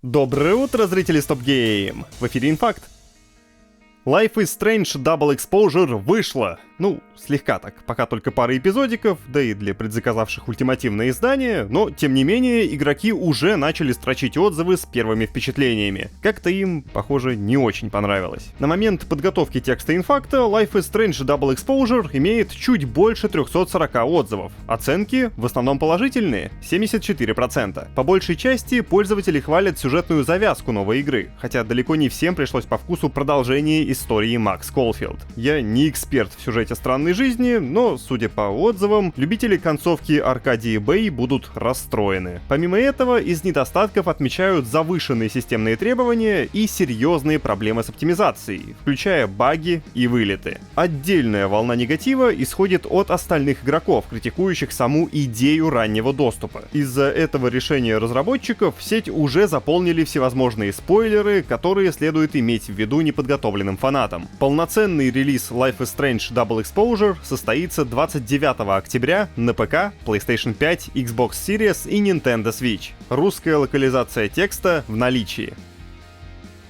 Доброе утро, зрители Stop Game! В эфире Инфакт. Life is Strange Double Exposure вышла. Ну, слегка так, пока только пара эпизодиков, да и для предзаказавших ультимативное издание, но, тем не менее, игроки уже начали строчить отзывы с первыми впечатлениями. Как-то им, похоже, не очень понравилось. На момент подготовки текста Инфакта Life is Strange Double Exposure имеет чуть больше 340 отзывов. Оценки в основном положительные, 74%. По большей части пользователи хвалят сюжетную завязку новой игры, хотя далеко не всем пришлось по вкусу продолжение истории Макс Колфилд. Я не эксперт в сюжете странной жизни, но, судя по отзывам, любители концовки Аркадии Бэй будут расстроены. Помимо этого, из недостатков отмечают завышенные системные требования и серьезные проблемы с оптимизацией, включая баги и вылеты. Отдельная волна негатива исходит от остальных игроков, критикующих саму идею раннего доступа. Из-за этого решения разработчиков сеть уже заполнили всевозможные спойлеры, которые следует иметь в виду неподготовленным фанатам. Полноценный релиз Life is Strange Double Exposure состоится 29 октября на ПК, PlayStation 5, Xbox Series и Nintendo Switch. Русская локализация текста в наличии.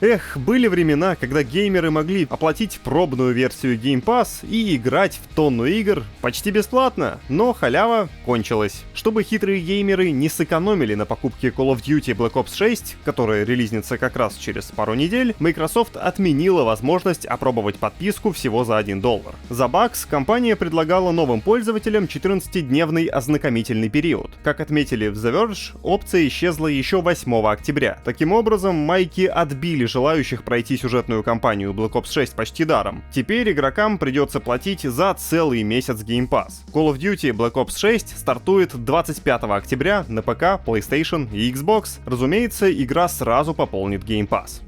Эх, были времена, когда геймеры могли оплатить пробную версию Game Pass и играть в тонну игр почти бесплатно, но халява кончилась. Чтобы хитрые геймеры не сэкономили на покупке Call of Duty Black Ops 6, которая релизнится как раз через пару недель, Microsoft отменила возможность опробовать подписку всего за $1. За бакс компания предлагала новым пользователям 14-дневный ознакомительный период. Как отметили в The Verge, опция исчезла еще 8 октября. Таким образом, майки отбили желающих пройти сюжетную кампанию Black Ops 6 почти даром. Теперь игрокам придется платить за целый месяц Game Pass. Call of Duty Black Ops 6 стартует 25 октября на ПК, PlayStation и Xbox. Разумеется, игра сразу пополнит Game Pass.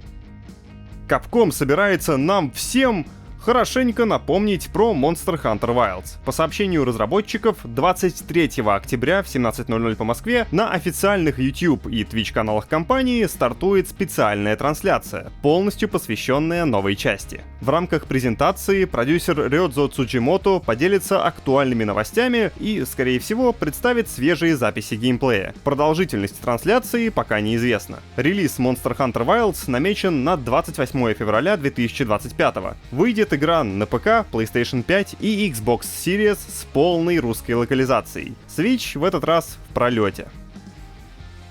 Capcom собирается нам всем хорошенько напомнить про Monster Hunter Wilds. По сообщению разработчиков, 23 октября в 17:00 по Москве на официальных YouTube и Twitch каналах компании стартует специальная трансляция, полностью посвященная новой части. В рамках презентации продюсер Рёдзо Цуджимото поделится актуальными новостями и, скорее всего, представит свежие записи геймплея. Продолжительность трансляции пока неизвестна. Релиз Monster Hunter Wilds намечен на 28 февраля 2025. Выйдет игра на ПК, PlayStation 5 и Xbox Series с полной русской локализацией. Switch в этот раз в пролете.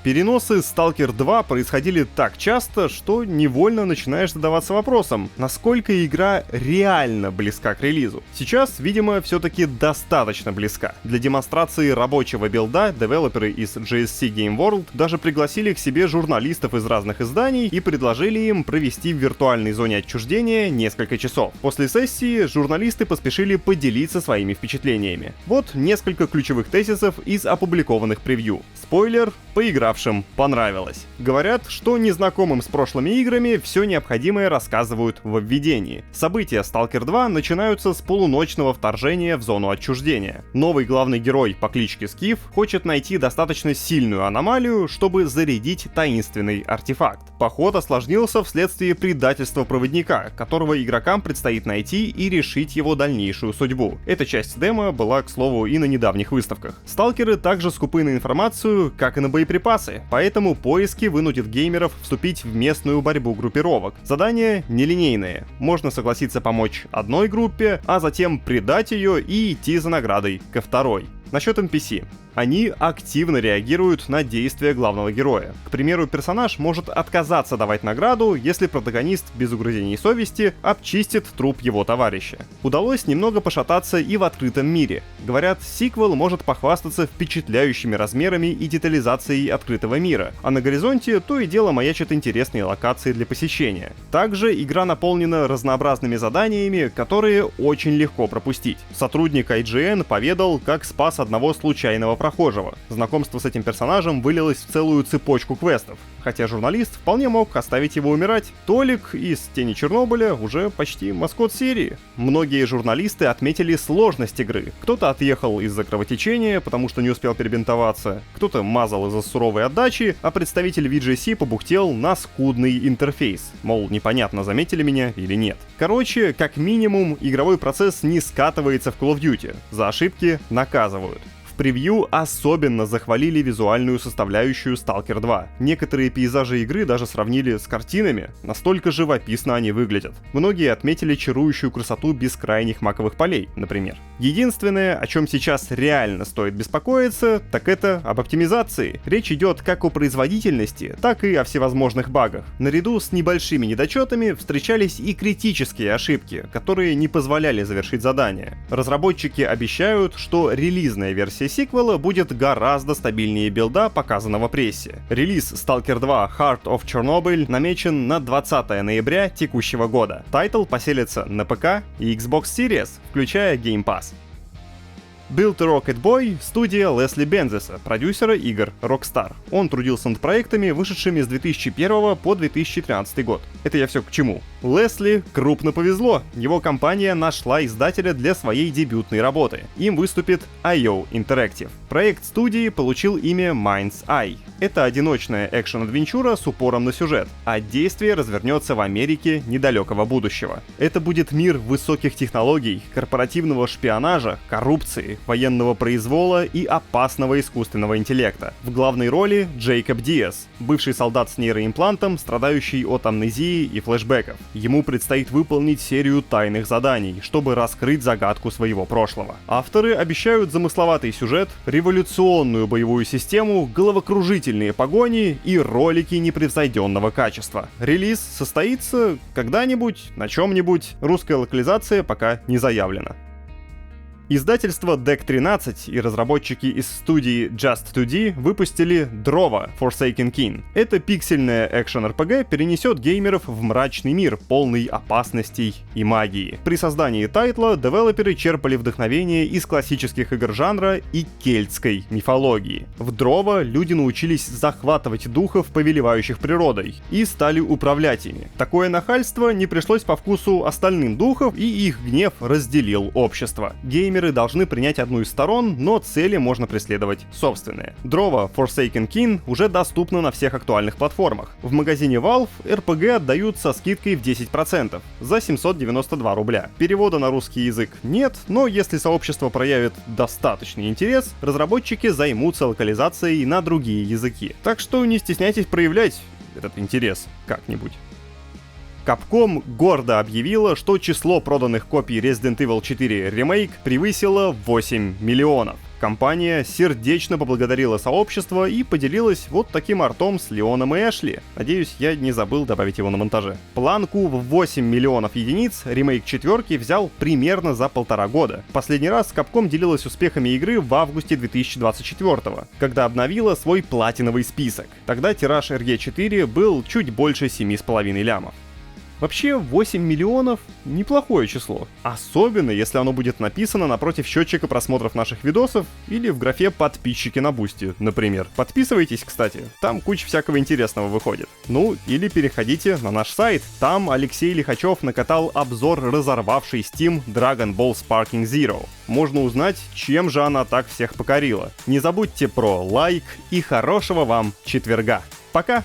Переносы Stalker 2 происходили так часто, что невольно начинаешь задаваться вопросом, насколько игра реально близка к релизу. Сейчас, видимо, все-таки достаточно близка. Для демонстрации рабочего билда девелоперы из GSC Game World даже пригласили к себе журналистов из разных изданий и предложили им провести в виртуальной зоне отчуждения несколько часов. После сессии журналисты поспешили поделиться своими впечатлениями. Вот несколько ключевых тезисов из опубликованных превью. Спойлер: поигравшим понравилось. Говорят, что незнакомым с прошлыми играми все необходимое рассказывают во введении. События Stalker 2 начинаются с полуночного вторжения в зону отчуждения. Новый главный герой по кличке Скиф хочет найти достаточно сильную аномалию, чтобы зарядить таинственный артефакт. Поход осложнился вследствие предательства проводника, которого игрокам предстоит найти и решить его дальнейшую судьбу. Эта часть демо была, к слову, и на недавних выставках. Сталкеры также скупы на информацию, как и на боеприпасы, поэтому поиски вынудят геймеров вступить в местную борьбу группировок. Задания нелинейные. Можно согласиться помочь одной группе, а затем предать ее и идти за наградой ко второй. Насчет NPC. Они активно реагируют на действия главного героя. К примеру, персонаж может отказаться давать награду, если протагонист без угрызений совести обчистит труп его товарища. Удалось немного пошататься и в открытом мире. Говорят, сиквел может похвастаться впечатляющими размерами и детализацией открытого мира, а на горизонте то и дело маячат интересные локации для посещения. Также игра наполнена разнообразными заданиями, которые очень легко пропустить. Сотрудник IGN поведал, как спас одного случайного прохожего. Знакомство с этим персонажем вылилось в целую цепочку квестов, хотя журналист вполне мог оставить его умирать. Толик из «Тени Чернобыля» уже почти маскот серии. Многие журналисты отметили сложность игры. Кто-то отъехал из-за кровотечения, потому что не успел перебинтоваться, кто-то мазал из-за суровой отдачи, а представитель VGC побухтел на скудный интерфейс. Мол, непонятно, заметили меня или нет. Короче, как минимум, игровой процесс не скатывается в Call of Duty. За ошибки наказывают. В превью особенно захвалили визуальную составляющую Stalker 2. Некоторые пейзажи игры даже сравнили с картинами, настолько живописно они выглядят. Многие отметили чарующую красоту бескрайних маковых полей, например. Единственное, о чем сейчас реально стоит беспокоиться, так это об оптимизации. Речь идет как о производительности, так и о всевозможных багах. Наряду с небольшими недочетами встречались и критические ошибки, которые не позволяли завершить задание. Разработчики обещают, что релизная версия сиквела будет гораздо стабильнее билда, показанного прессе. Релиз Stalker 2 Heart of Chernobyl намечен на 20 ноября текущего года. Тайтл поселится на ПК и Xbox Series, включая Game Pass. Build a Rocket Boy — студия Лесли Бензеса, продюсера игр Rockstar. Он трудился над проектами, вышедшими с 2001 по 2013 год. Это я все к чему? Лесли крупно повезло. Его компания нашла издателя для своей дебютной работы. Им выступит IO Interactive. Проект студии получил имя Mind's Eye. Это одиночная экшен-адвенчура с упором на сюжет, а действие развернется в Америке недалекого будущего. Это будет мир высоких технологий, корпоративного шпионажа, коррупции, военного произвола и опасного искусственного интеллекта. В главной роли Джейкоб Диас, бывший солдат с нейроимплантом, страдающий от амнезии и флешбеков. Ему предстоит выполнить серию тайных заданий, чтобы раскрыть загадку своего прошлого. Авторы обещают замысловатый сюжет, революционную боевую систему, головокружительные погони и ролики непревзойденного качества. Релиз состоится когда-нибудь, на чем-нибудь. Русская локализация пока не заявлена. Издательство Deck 13 и разработчики из студии Just 2D выпустили Дрова Forsaken King. Эта пиксельная экшен-РПГ перенесет геймеров в мрачный мир, полный опасностей и магии. При создании тайтла девелоперы черпали вдохновение из классических игр жанра и кельтской мифологии. В Дрова люди научились захватывать духов, повелевающих природой, и стали управлять ими. Такое нахальство не пришлось по вкусу остальным духов, и их гнев разделил общество. Геймеры должны принять одну из сторон, но цели можно преследовать собственные. Дрова Forsaken King уже доступна на всех актуальных платформах. В магазине Valve RPG отдают со скидкой в 10% за 792 рубля. Перевода на русский язык нет, но если сообщество проявит достаточный интерес, разработчики займутся локализацией на другие языки. Так что не стесняйтесь проявлять этот интерес как-нибудь. Capcom гордо объявила, что число проданных копий Resident Evil 4 Remake превысило 8 миллионов. Компания сердечно поблагодарила сообщество и поделилась вот таким артом с Леоном и Эшли. Надеюсь, я не забыл добавить его на монтаже. Планку в 8 миллионов единиц ремейк 4 взял примерно за 1,5 года. Последний раз Capcom делилась успехами игры в августе 2024, когда обновила свой платиновый список. Тогда тираж RE4 был чуть больше 7,5 лямов. Вообще, 8 миллионов — неплохое число. Особенно, если оно будет написано напротив счетчика просмотров наших видосов или в графе «Подписчики на Бусти», например. Подписывайтесь, кстати, там куча всякого интересного выходит. Ну, или переходите на наш сайт. Там Алексей Лихачев накатал обзор разорвавшей Steam Dragon Ball Sparking Zero. Можно узнать, чем же она так всех покорила. Не забудьте про лайк и хорошего вам четверга. Пока!